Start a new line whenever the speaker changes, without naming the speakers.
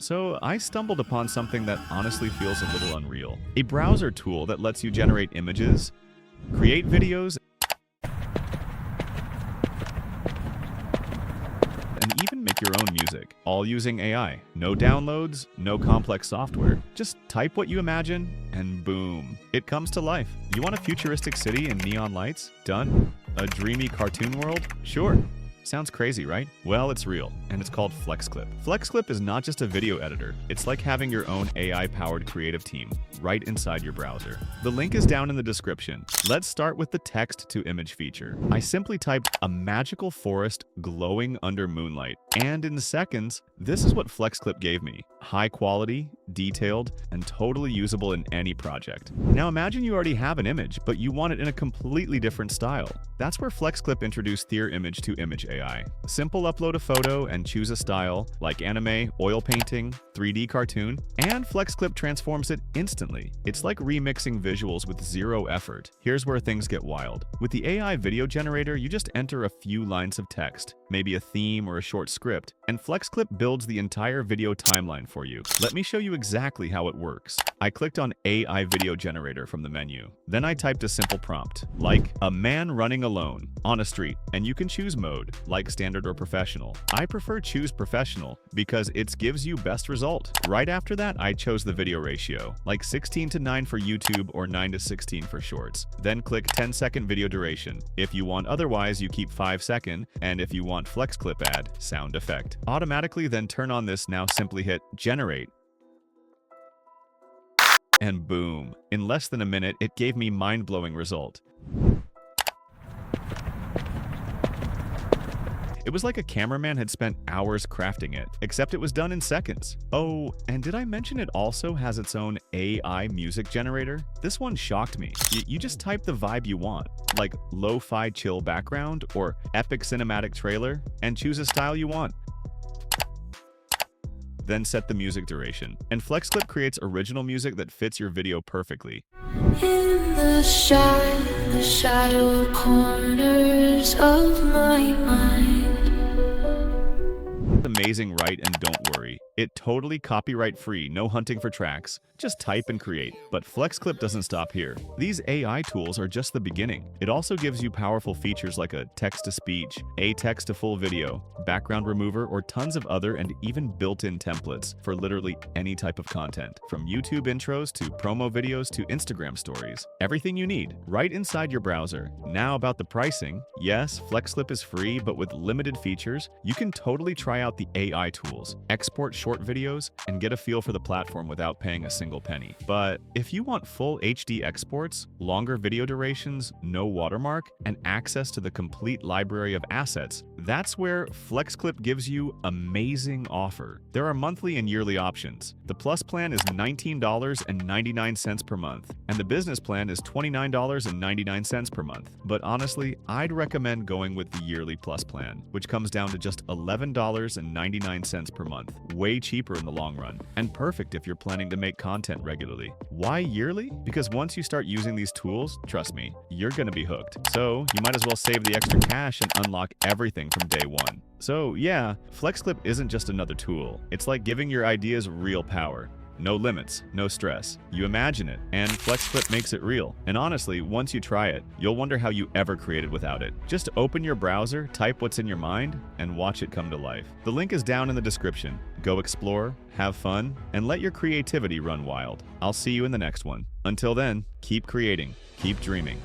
So I stumbled upon something that honestly feels a little unreal. A browser tool that lets you generate images, create videos, and even make your own music, all using AI. No downloads, no complex software. Just type what you imagine, and boom, it comes to life. You want a futuristic city and neon lights? Done. A dreamy cartoon world? Sure. Sounds crazy, right? Well, it's real, and it's called FlexClip. FlexClip is not just a video editor. It's like having your own AI-powered creative team right inside your browser. The link is down in the description. Let's start with the text-to-image feature. I simply typed a magical forest glowing under moonlight, and in seconds, this is what FlexClip gave me. High quality, detailed, and totally usable in any project. Now imagine you already have an image, but you want it in a completely different style. That's where FlexClip introduced Their Image-to-Image AI. Simple upload a photo and choose a style, like anime, oil painting, 3D cartoon, and FlexClip transforms it instantly. It's like remixing visuals with zero effort. Here's where things get wild. With the AI video generator, you just enter a few lines of text, maybe a theme or a short script, and FlexClip builds the entire video timeline for you. Let me show you exactly how it works. I clicked on AI video generator from the menu. Then I typed a simple prompt, like a man running alone on a street, and you can choose mode, like standard or professional. I prefer choose professional because it gives you best result. Right after that, I chose the video ratio, like 16:9 for YouTube or 9:16 for shorts. Then click 10-second video duration. If you want otherwise, you keep 5-second, and if you want FlexClip add sound effect. Automatically then turn on this. Now simply hit generate. And boom, in less than a minute, it gave me mind-blowing result. It was like a cameraman had spent hours crafting it, except it was done in seconds. Oh, and did I mention it also has its own AI music generator? This one shocked me. You just type the vibe you want, like lo-fi chill background or epic cinematic trailer, and choose a style you want. Then set the music duration, and FlexClip creates original music that fits your video perfectly.
In the shadow corners of my mind.
Amazing, right? And don't worry, it totally copyright free, no hunting for tracks. Just type and create. But FlexClip doesn't stop here. These AI tools are just the beginning. It also gives you powerful features like a text-to-speech, a text-to-full video, background remover, or tons of other and even built-in templates for literally any type of content, from YouTube intros to promo videos to Instagram stories. Everything you need right inside your browser. Now about the pricing. Yes, FlexClip is free, but with limited features, you can totally try out the AI tools, export short videos, and get a feel for the platform without paying a single penny. But if you want full HD exports, longer video durations, no watermark, and access to the complete library of assets, that's where FlexClip gives you amazing offer. There are monthly and yearly options. The Plus plan is $19.99 per month, and the Business plan is $29.99 per month. But honestly, I'd recommend going with the yearly Plus plan, which comes down to just $11.99 per month. Way cheaper in the long run, and perfect if you're planning to make content regularly. Why yearly? Because once you start using these tools, trust me, you're gonna be hooked. So you might as well save the extra cash and unlock everything from day one. So yeah, FlexClip isn't just another tool. It's like giving your ideas real power. No limits, no stress. You imagine it, and FlexClip makes it real. And honestly, once you try it, you'll wonder how you ever created without it. Just open your browser, type what's in your mind, and watch it come to life. The link is down in the description. Go explore, have fun, and let your creativity run wild. I'll see you in the next one. Until then, keep creating, keep dreaming.